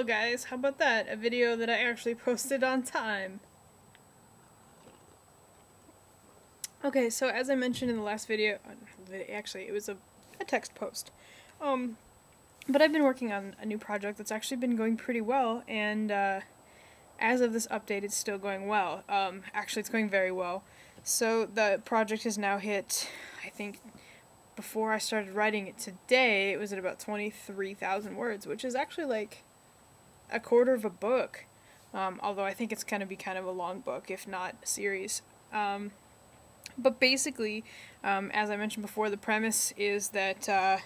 Well guys, how about that? A video that I actually posted on time. Okay, so as I mentioned in the last video, actually it was a text post. But I've been working on a new project that's actually been going pretty well, and as of this update it's still going well. Actually it's going very well. So the project has now hit, I think, before I started writing it today, it was at about 23,000 words, which is actually like a quarter of a book. Although I think it's going to be kind of a long book, if not a series. But basically, as I mentioned before, the premise is that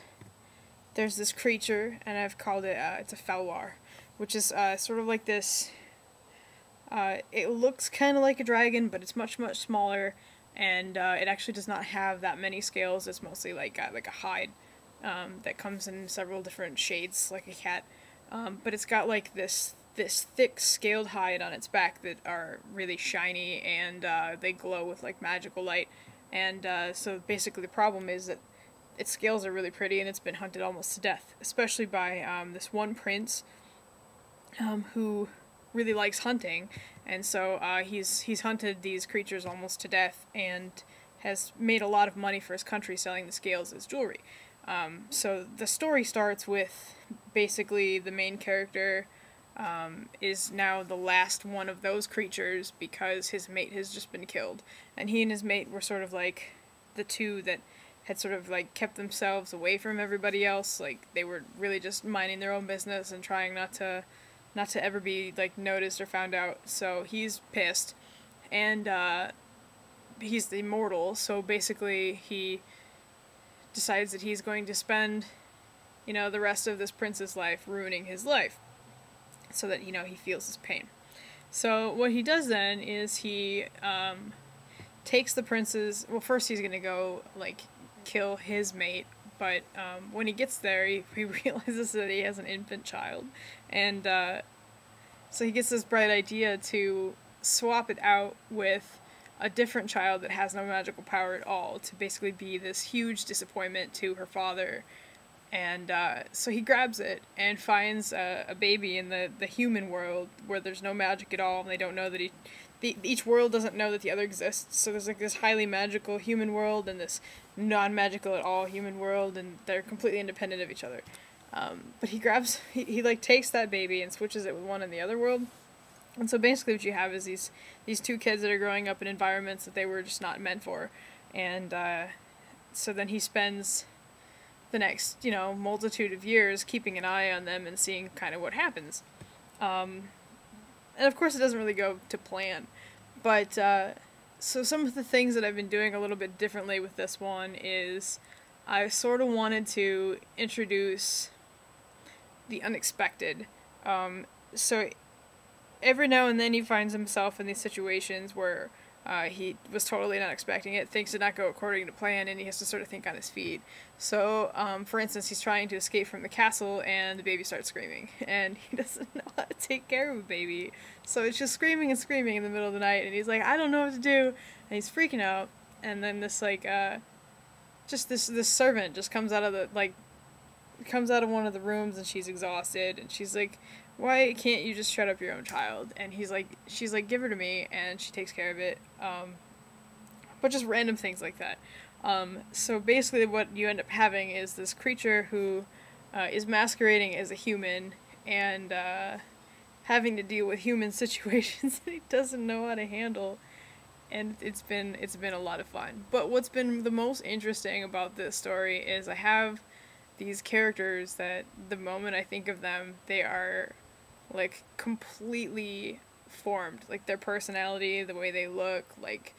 there's this creature, and I've called it, it's a Fellwar, which is sort of like this, it looks kind of like a dragon, but it's much, much smaller, and it actually does not have that many scales. It's mostly like a hide that comes in several different shades, like a cat. But it's got like this thick scaled hide on its back that are really shiny, and they glow with like magical light. And so basically the problem is that its scales are really pretty, and it's been hunted almost to death, especially by this one prince who really likes hunting, and so he's hunted these creatures almost to death and has made a lot of money for his country selling the scales as jewelry. So the story starts with basically the main character is now the last one of those creatures because his mate has just been killed, and he and his mate were sort of like the two that had sort of like kept themselves away from everybody else. Like they were really just minding their own business and trying not to ever be like noticed or found out. So he's pissed, and he's immortal, so basically he decides that he's going to spend, you know, the rest of this prince's life ruining his life so that, you know, he feels his pain. So what he does then is he takes the prince's, well, first he's gonna go like kill his mate, but when he gets there he realizes that he has an infant child, and so he gets this bright idea to swap it out with a different child that has no magical power at all, to basically be this huge disappointment to her father. And so he grabs it and finds a baby in the human world where there's no magic at all, and they don't know that each world doesn't know that the other exists. So there's like this highly magical human world and this non-magical at all human world, and they're completely independent of each other. But he like takes that baby and switches it with one in the other world. And so basically what you have is these two kids that are growing up in environments that they were just not meant for. And so then he spends the next, you know, multitude of years keeping an eye on them and seeing kind of what happens. And of course it doesn't really go to plan. But so some of the things that I've been doing a little bit differently with this one is I sort of wanted to introduce the unexpected. So every now and then he finds himself in these situations where he was totally not expecting it, things did not go according to plan, and he has to sort of think on his feet. So, for instance, he's trying to escape from the castle, and the baby starts screaming, and he doesn't know how to take care of a baby. So it's just screaming and screaming in the middle of the night, and he's like, I don't know what to do, and he's freaking out. And then this, like, just this servant just comes out of the, like, comes out of one of the rooms, and she's exhausted, and she's like, why can't you just shut up your own child? And she's like, give her to me, and she takes care of it. But just random things like that. So basically what you end up having is this creature who is masquerading as a human, and having to deal with human situations that he doesn't know how to handle. And it's been a lot of fun. But what's been the most interesting about this story is I have these characters that the moment I think of them, they are like completely formed, like their personality, the way they look. Like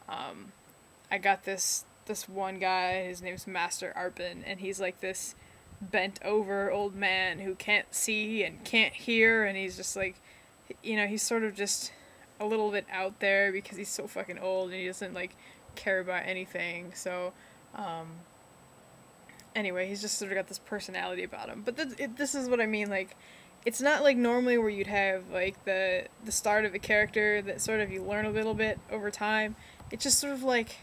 I got this one guy, his name's Master Arpin, and he's like this bent over old man who can't see and can't hear, and he's just like, you know, he's sort of just a little bit out there because he's so fucking old and he doesn't like care about anything. So anyway, he's just sort of got this personality about him. But this is what I mean, like, it's not like normally where you'd have like the start of a character that sort of you learn a little bit over time. It's just sort of like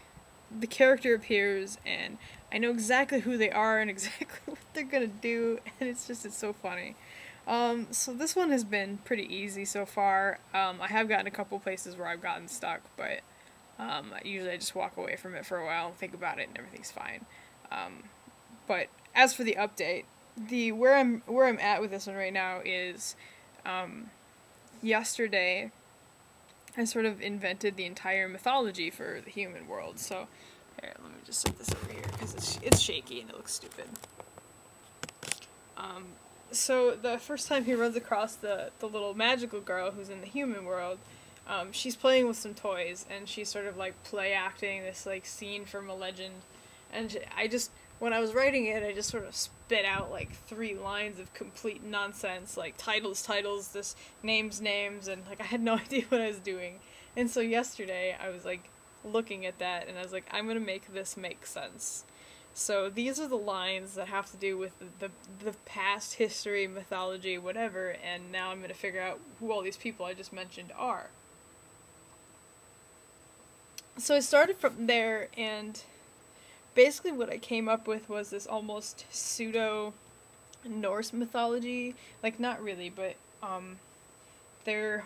the character appears and I know exactly who they are and exactly what they're gonna do, and it's so funny. So this one has been pretty easy so far. I have gotten a couple places where I've gotten stuck, but usually I just walk away from it for a while and think about it and everything's fine. But as for the update, where I'm at with this one right now is yesterday I sort of invented the entire mythology for the human world. So here, let me just set this over here because it's shaky and it looks stupid. So the first time he runs across the little magical girl who's in the human world, she's playing with some toys, and she's sort of like play acting this like scene from a legend, and when I was writing it, I just sort of spit out like 3 lines of complete nonsense, like titles, this names, and like I had no idea what I was doing. And so yesterday I was like looking at that, and I was like, I'm gonna make this make sense. So these are the lines that have to do with the past history, mythology, whatever, and now I'm going to figure out who all these people I just mentioned are. So I started from there, and basically what I came up with was this almost pseudo-Norse mythology. Like, not really, but they're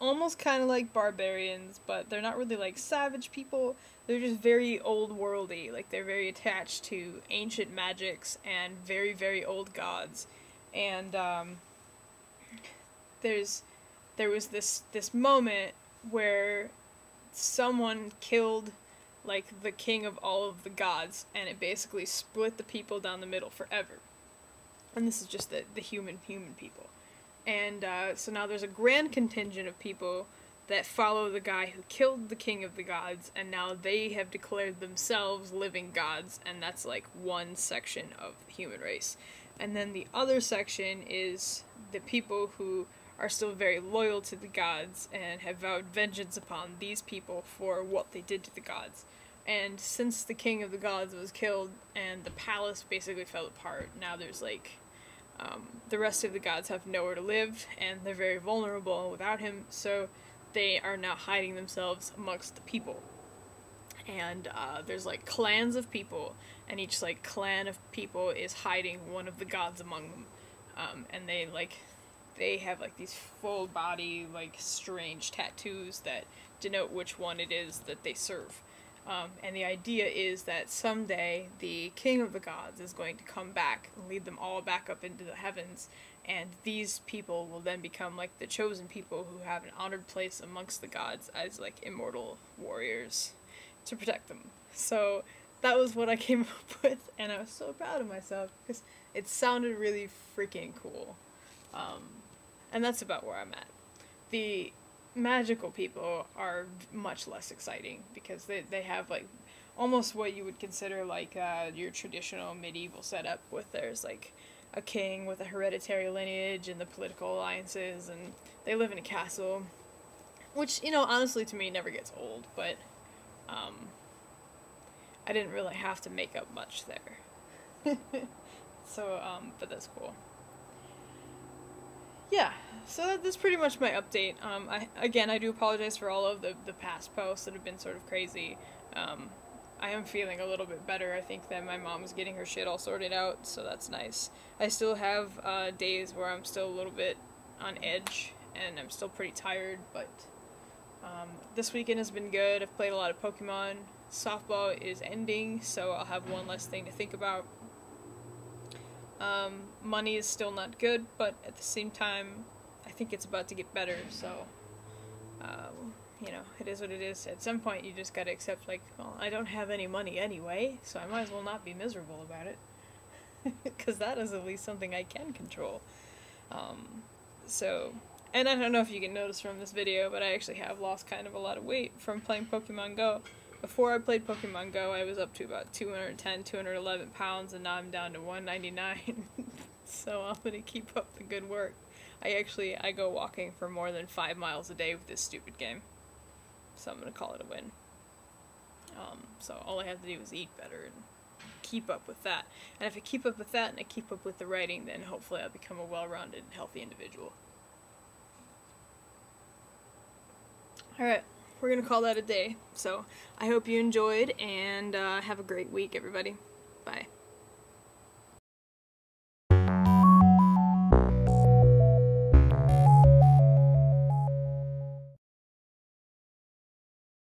almost kind of like barbarians, but they're not really like savage people. They're just very old worldy. Like, they're very attached to ancient magics and very, very old gods. And there was this moment where someone killed like the king of all of the gods, and it basically split the people down the middle forever. And this is just the human people. And so now there's a grand contingent of people that follow the guy who killed the king of the gods, and now they have declared themselves living gods, and that's like one section of the human race. And then the other section is the people who are still very loyal to the gods and have vowed vengeance upon these people for what they did to the gods. And since the king of the gods was killed and the palace basically fell apart, now there's like the rest of the gods have nowhere to live, and they're very vulnerable without him, so they are now hiding themselves amongst the people. And there's like clans of people, and each like clan of people is hiding one of the gods among them. And they have like these full body, like strange tattoos that denote which one it is that they serve. And the idea is that someday the king of the gods is going to come back and lead them all back up into the heavens, and these people will then become like the chosen people who have an honored place amongst the gods as like immortal warriors to protect them. So that was what I came up with, and I was so proud of myself because it sounded really freaking cool. And that's about where I'm at. The magical people are much less exciting because they have like almost what you would consider like your traditional medieval setup, with there's like a king with a hereditary lineage and the political alliances, and they live in a castle, which, you know, honestly to me never gets old, but I didn't really have to make up much there. So but that's cool. Yeah, so that's pretty much my update. I do apologize for all of the past posts that have been sort of crazy. I am feeling a little bit better. I think that my mom is getting her shit all sorted out, so that's nice. I still have days where I'm still a little bit on edge, and I'm still pretty tired, but this weekend has been good. I've played a lot of Pokemon. Softball is ending, so I'll have one less thing to think about. Money is still not good, but at the same time, I think it's about to get better, so, you know, it is what it is. At some point, you just gotta accept, like, well, I don't have any money anyway, so I might as well not be miserable about it, because that is at least something I can control. And I don't know if you can notice from this video, but I actually have lost kind of a lot of weight from playing Pokemon Go. Before I played Pokemon Go, I was up to about 210, 211 pounds, and now I'm down to 199. So I'm gonna keep up the good work. I go walking for more than 5 miles a day with this stupid game. So I'm gonna call it a win. So all I have to do is eat better and keep up with that. And if I keep up with that and I keep up with the writing, then hopefully I'll become a well-rounded, healthy individual. Alright. We're gonna call that a day. So I hope you enjoyed, and have a great week, everybody. Bye.